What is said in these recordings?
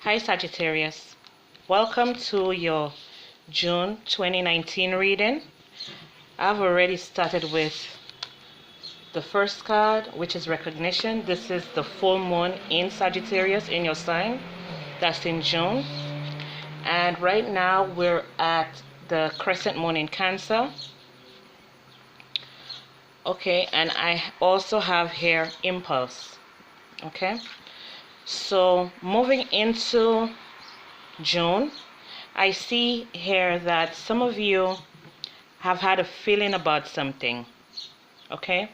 Hi Sagittarius, welcome to your June 2019 reading. I've already started with the first card, which is recognition. This is the full moon in Sagittarius in your sign. That's in June. And right now we're at the crescent moon in Cancer. Okay, and I also have here impulse. Okay, so moving into June, I see here that some of you have had a feeling about something. Okay,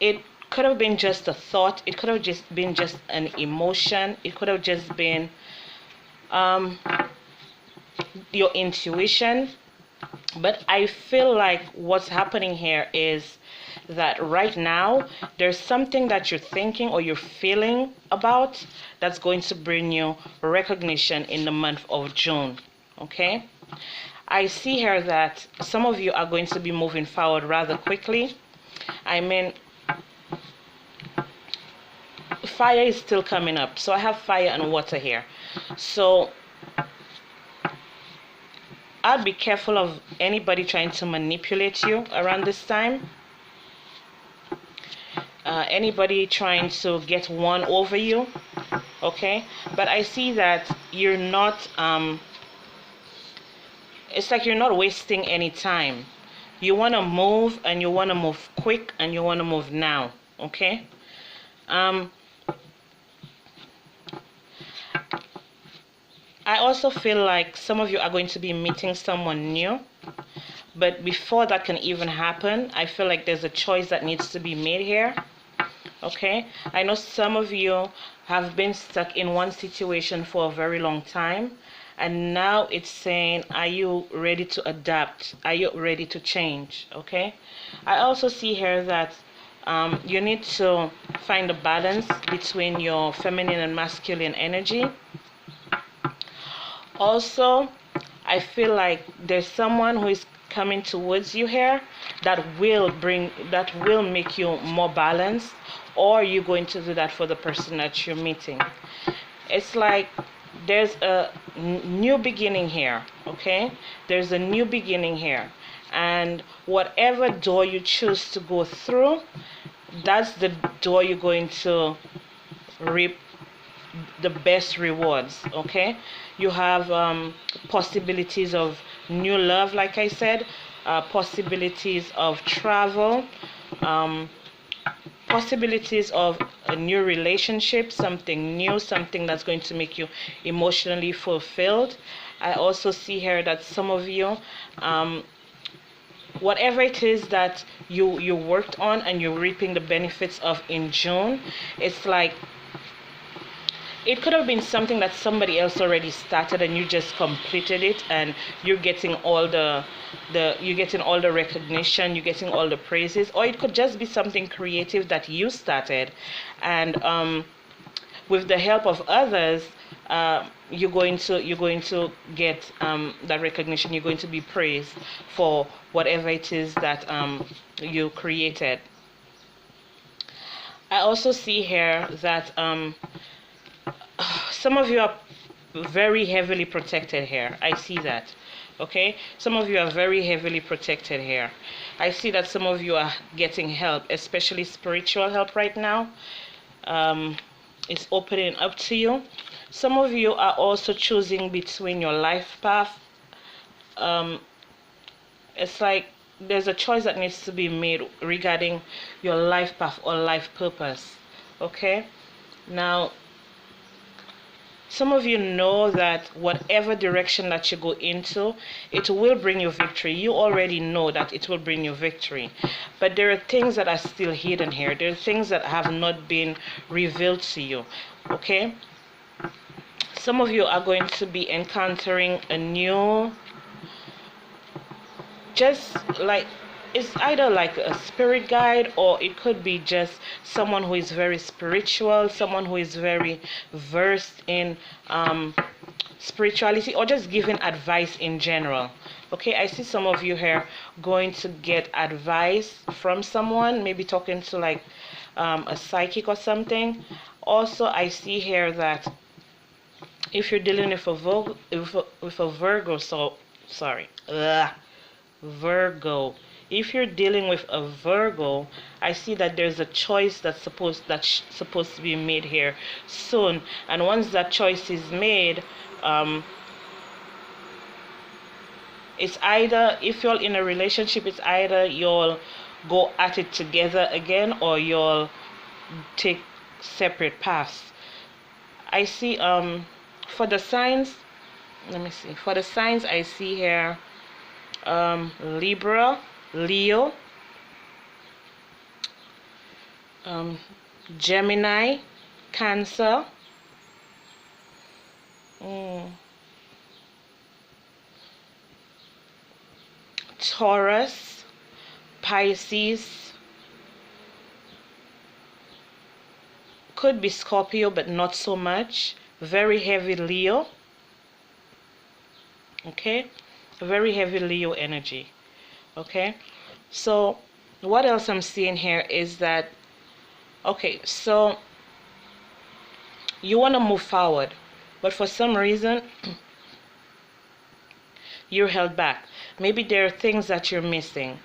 it could have been just a thought, it could have just been just an emotion, it could have just been your intuition, but I feel like what's happening here is that right now there's something that you're thinking or you're feeling about that's going to bring you recognition in the month of June. Okay, I see here that some of you are going to be moving forward rather quickly. I mean, fire is still coming up, so I have fire and water here, so I'd be careful of anybody trying to manipulate you around this time. Anybody trying to get one over you. Okay, but I see that you're not it's like you're not wasting any time. You want to move, and you want to move quick, and you want to move now. Okay, I also feel like some of you are going to be meeting someone new, but before that can even happen, I feel like there's a choice that needs to be made here. Okay, I know some of you have been stuck in one situation for a very long time, and now it's saying, are you ready to adapt? Are you ready to change? Okay, I also see here that you need to find a balance between your feminine and masculine energy. Also, I feel like there's someone who is coming towards you here that will make you more balanced, or you're going to do that for the person that you're meeting. It's like there's a new beginning here. Okay, there's a new beginning here, and whatever door you choose to go through, that's the door you're going to reap the best rewards. Okay, you have possibilities of new love, like I said, possibilities of travel, possibilities of a new relationship, something new, something that's going to make you emotionally fulfilled. I also see here that some of you, whatever it is that you worked on and you're reaping the benefits of in June, it's like it could have been something that somebody else already started and you just completed it, and you're getting all the recognition, you're getting all the praises. Or it could just be something creative that you started, and with the help of others, you're going to get that recognition. You're going to be praised for whatever it is that you created. I also see here that some of you are very heavily protected here. I see that. Okay, some of you are very heavily protected here. I see that some of you are getting help, especially spiritual help right now. It's opening up to you. Some of you are also choosing between your life path. It's like there's a choice that needs to be made regarding your life path or life purpose. Okay, now some of you know that whatever direction that you go into, it will bring you victory. You already know that it will bring you victory. But there are things that are still hidden here. There are things that have not been revealed to you. Okay? Some of you are going to be encountering a new, just like, it's either like a spirit guide, or it could be just someone who is very spiritual, someone who is very versed in spirituality, or just giving advice in general. Okay, I see some of you here going to get advice from someone, maybe talking to like a psychic or something. Also, I see here that If you're dealing with a Virgo, so sorry, Virgo. If you're dealing with a Virgo, I see that there's a choice supposed to be made here soon, and once that choice is made, it's either, if you're in a relationship, it's either you'll go at it together again or you'll take separate paths. I see for the signs, let me see. For the signs I see here, Libra, Leo, Gemini, Cancer, Taurus, Pisces, could be Scorpio but not so much, very heavy Leo, okay, very heavy Leo energy, okay. So what else I'm seeing here is that, okay, so you want to move forward, but for some reason you're held back. Maybe there are things that you're missing,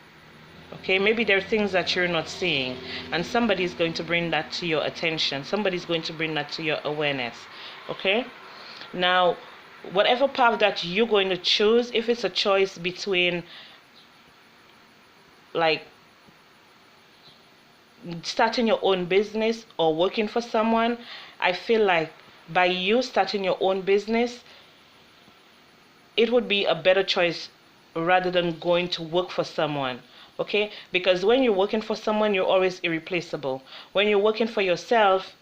okay, maybe there are things that you're not seeing, and somebody's going to bring that to your attention, somebody's going to bring that to your awareness, okay. Now whatever path that you're going to choose, if it's a choice between like starting your own business or working for someone, I feel like by you starting your own business, it would be a better choice rather than going to work for someone, okay? Because when you're working for someone, you're always irreplaceable. When you're working for yourself,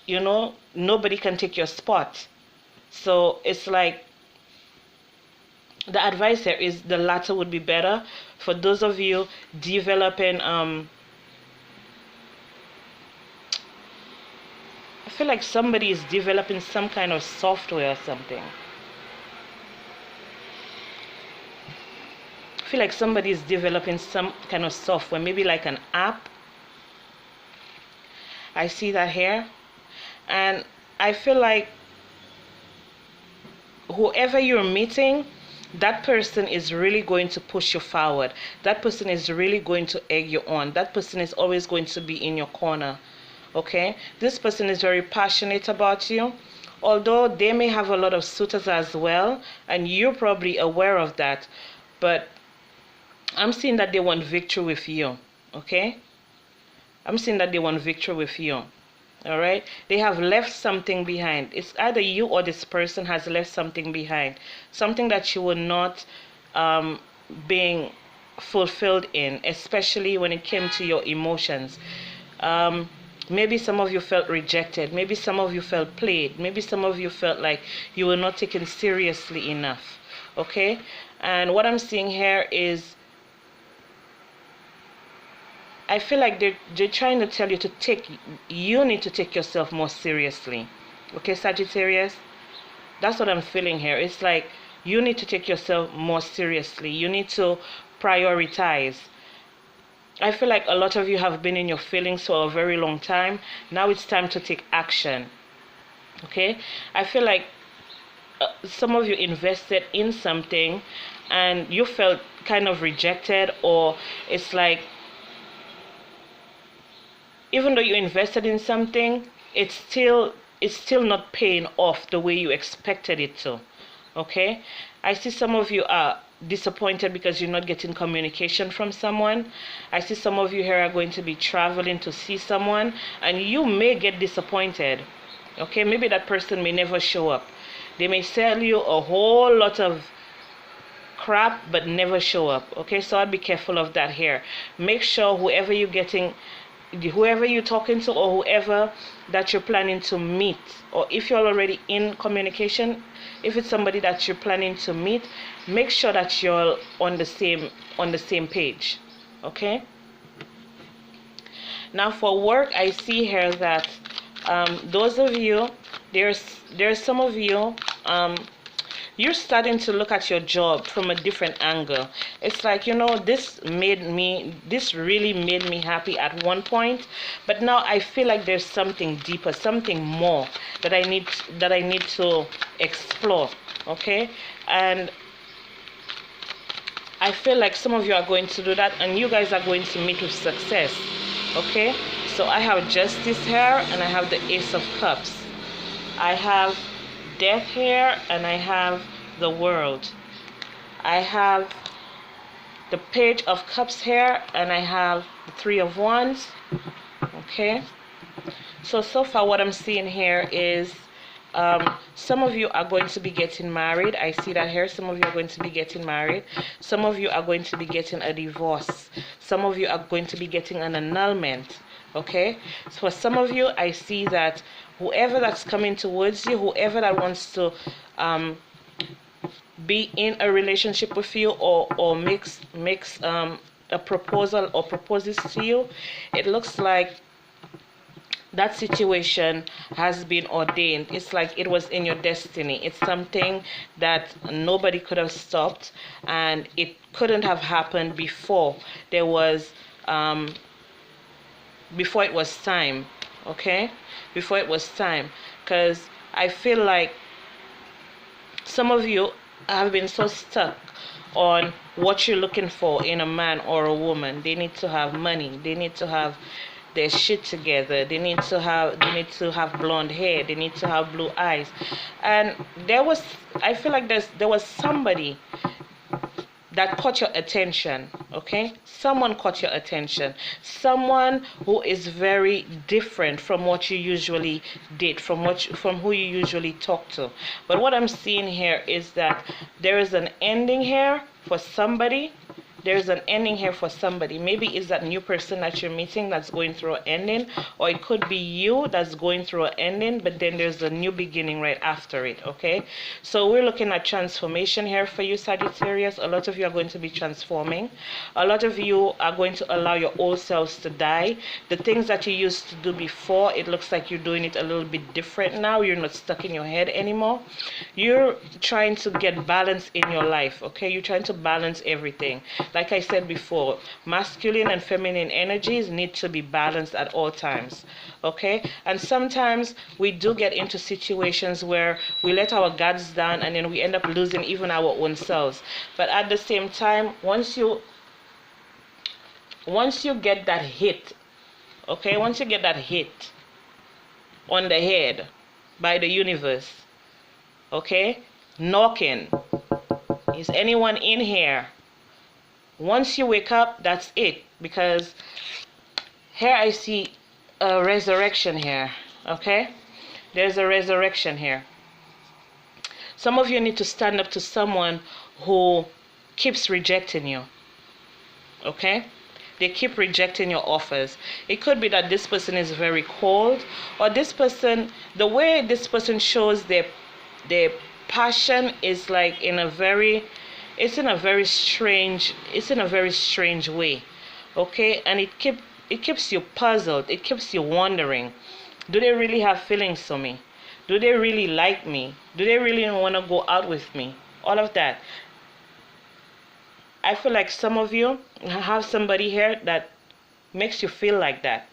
you know, nobody can take your spot. So it's like, the advice here is the latter would be better for those of you developing I feel like somebody is developing some kind of software or something. I feel like somebody is developing some kind of software, maybe like an app. I see that here. And I feel like whoever you're meeting, that person is really going to push you forward. That person is really going to egg you on. That person is always going to be in your corner, okay? This person is very passionate about you, although they may have a lot of suitors as well, and you're probably aware of that, but I'm seeing that they want victory with you, okay? I'm seeing that they want victory with you. All right, they have left something behind. It's either you or this person has left something behind, something that you were not being fulfilled in, especially when it came to your emotions. Maybe some of you felt rejected, maybe some of you felt played, maybe some of you felt like you were not taken seriously enough, okay? And what I'm seeing here is, I feel like they're trying to tell you you need to take yourself more seriously. Okay, Sagittarius? That's what I'm feeling here. It's like you need to take yourself more seriously. You need to prioritize. I feel like a lot of you have been in your feelings for a very long time. Now it's time to take action. Okay? I feel like some of you invested in something and you felt kind of rejected, or it's like, even though you invested in something, it's still not paying off the way you expected it to, okay? I see some of you are disappointed because you're not getting communication from someone. I see some of you here are going to be traveling to see someone, and you may get disappointed, okay? Maybe that person may never show up. They may sell you a whole lot of crap but never show up, okay? So I'd be careful of that here. Make sure whoever you're talking to, or whoever that you're planning to meet, or if you're already in communication, if it's somebody that you're planning to meet, make sure that you're on the same page, okay? Now for work, I see here that those of you, there's some of you, you're starting to look at your job from a different angle. It's like, you know, this really made me happy at one point, but now I feel like there's something deeper, something more that I need to explore. Okay? And I feel like some of you are going to do that, and you guys are going to meet with success. Okay? So I have Justice here, and I have the Ace of Cups. I have Death here, and I have the World. I have the Page of Cups here, and I have the Three of Wands. Okay? So far what I'm seeing here is some of you are going to be getting married. I see that here. Some of you are going to be getting married. Some of you are going to be getting a divorce. Some of you are going to be getting an annulment. Okay? So for some of you, I see that whoever that's coming towards you, whoever that wants to be in a relationship with you, or makes a proposal or proposes to you, it looks like that situation has been ordained. It's like it was in your destiny. It's something that nobody could have stopped, and it couldn't have happened before there was before it was time. Okay? Before it was time. Because I feel like some of you have been so stuck on what you're looking for in a man or a woman. They need to have money. They need to have their shit together. They need to have blonde hair. They need to have blue eyes. And I feel like there was somebody that caught your attention. Okay? Someone caught your attention. Someone who is very different from what you usually did, from who you usually talk to. But what I'm seeing here is that there is an ending here for somebody. There's an ending here for somebody. Maybe it's that new person that you're meeting that's going through an ending, or it could be you that's going through an ending, but then there's a new beginning right after it. Okay? So we're looking at transformation here for you, Sagittarius. A lot of you are going to be transforming. A lot of you are going to allow your old selves to die. The things that you used to do before, it looks like you're doing it a little bit different now. You're not stuck in your head anymore. You're trying to get balance in your life. Okay? You're trying to balance everything. Like I said before, masculine and feminine energies need to be balanced at all times. Okay? And sometimes we do get into situations where we let our guards down, and then we end up losing even our own selves. But at the same time, once you get that hit, okay, once you get that hit on the head by the universe, okay, knocking, is anyone in here? Once you wake up, that's it. Because here I see a resurrection here. Okay? There's a resurrection here. Some of you need to stand up to someone who keeps rejecting you. Okay? They keep rejecting your offers. It could be that this person is very cold, or this person, the way this person shows their passion is like it's in a very strange way. Okay? And it keeps you puzzled. It keeps you wondering, do they really have feelings for me? Do they really like me? Do they really want to go out with me? All of that. I feel like some of you have somebody here that makes you feel like that.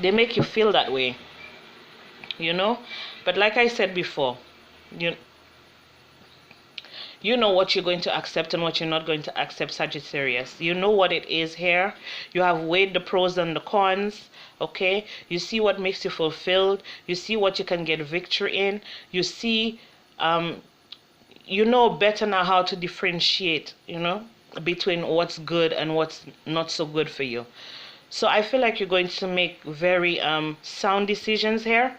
They make you feel that way. You know? But like I said before, you know what you're going to accept and what you're not going to accept, Sagittarius. You know what it is here. You have weighed the pros and the cons. Okay? You see what makes you fulfilled. You see what you can get victory in. You see, you know better now how to differentiate, between what's good and what's not so good for you. So I feel like you're going to make very sound decisions here.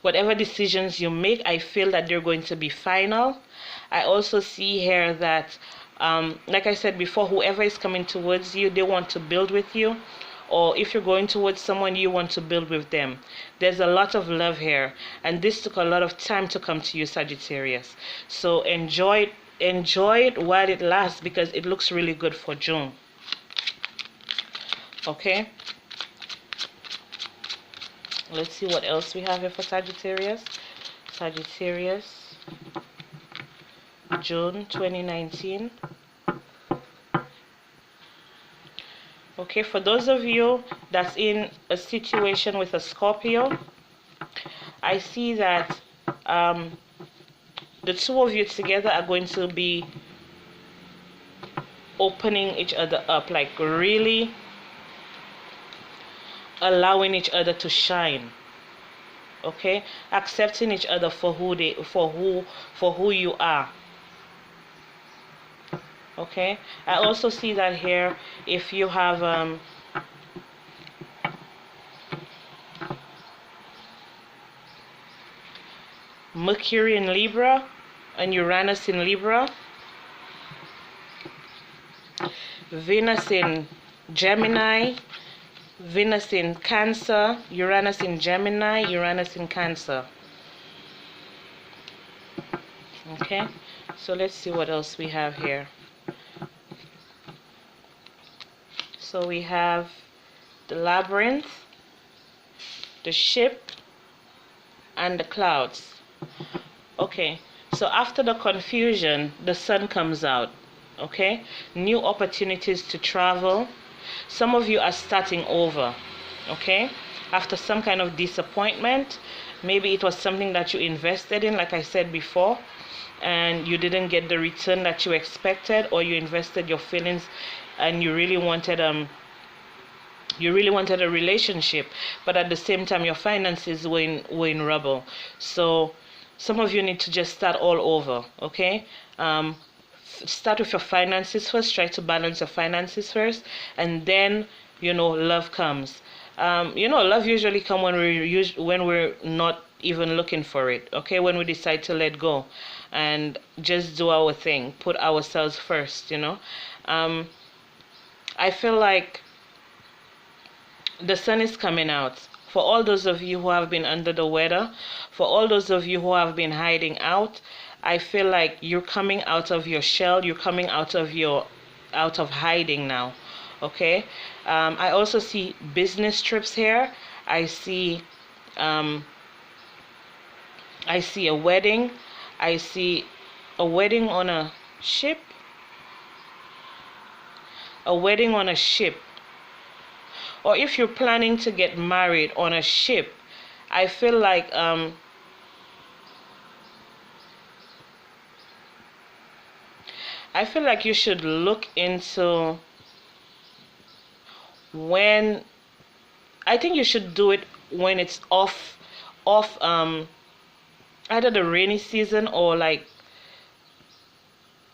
Whatever decisions you make, I feel that they're going to be final. I also see here that, like I said before, whoever is coming towards you, they want to build with you. Or if you're going towards someone, you want to build with them. There's a lot of love here. And this took a lot of time to come to you, Sagittarius. So enjoy it while it lasts, because it looks really good for June. Okay? Let's see what else we have here for Sagittarius. Sagittarius, June 2019. Okay, for those of you that's in a situation with a Scorpio, I see that the two of you together are going to be opening each other up, like really allowing each other to shine. Okay, accepting each other for who you are. Okay, I also see that here if you have Mercury in Libra and Uranus in Libra, Venus in Gemini, Venus in Cancer, Uranus in Gemini, Uranus in Cancer. Okay, so let's see what else we have here. So we have the Labyrinth, the Ship, and the Clouds. Okay, so after the confusion, the sun comes out. Okay, new opportunities to travel. Some of you are starting over. Okay, after some kind of disappointment, maybe it was something that you invested in, like I said before, and you didn't get the return that you expected, or you invested your feelings and you really wanted a relationship, but at the same time your finances were in rubble. So some of you need to just start all over. Okay, start with your finances first. Try to balance your finances first, and then love comes. Love usually comes when we're not even looking for it. Okay, when we decide to let go and just do our thing, put ourselves first. I feel like the sun is coming out. For all those of you who have been under the weather, for all those of you who have been hiding out, I feel like you're coming out of your shell. You're coming out of hiding now. Okay. I also see business trips here. I see a wedding. I see a wedding on a ship. A wedding on a ship. Or if you're planning to get married on a ship, I feel like you should look into when. I think you should do it when it's off either the rainy season or like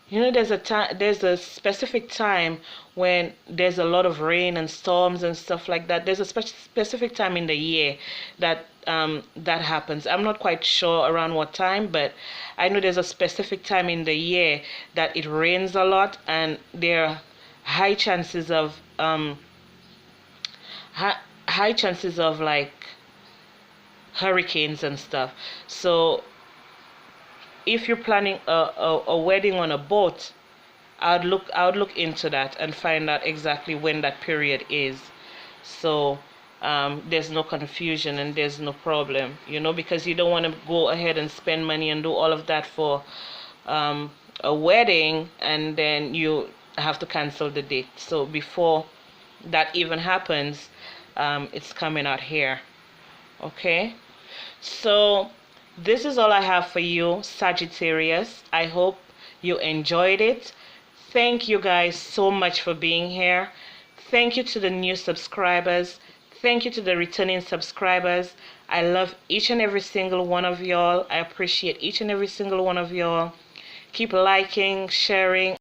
there's a specific time when there's a lot of rain and storms and stuff like that. There's a specific time in the year that that happens. I'm not quite sure around what time, but I know there's a specific time in the year that it rains a lot, and there are high chances of like hurricanes and stuff. So if you're planning a wedding on a boat, I'd look into that and find out exactly when that period is, so there's no confusion and there's no problem, because you don't want to go ahead and spend money and do all of that for a wedding and then you have to cancel the date. So before that even happens, it's coming out here. Okay, so this is all I have for you, Sagittarius. I hope you enjoyed it. Thank you guys so much for being here. Thank you to the new subscribers. Thank you to the returning subscribers. I love each and every single one of y'all. I appreciate each and every single one of y'all. Keep liking, sharing.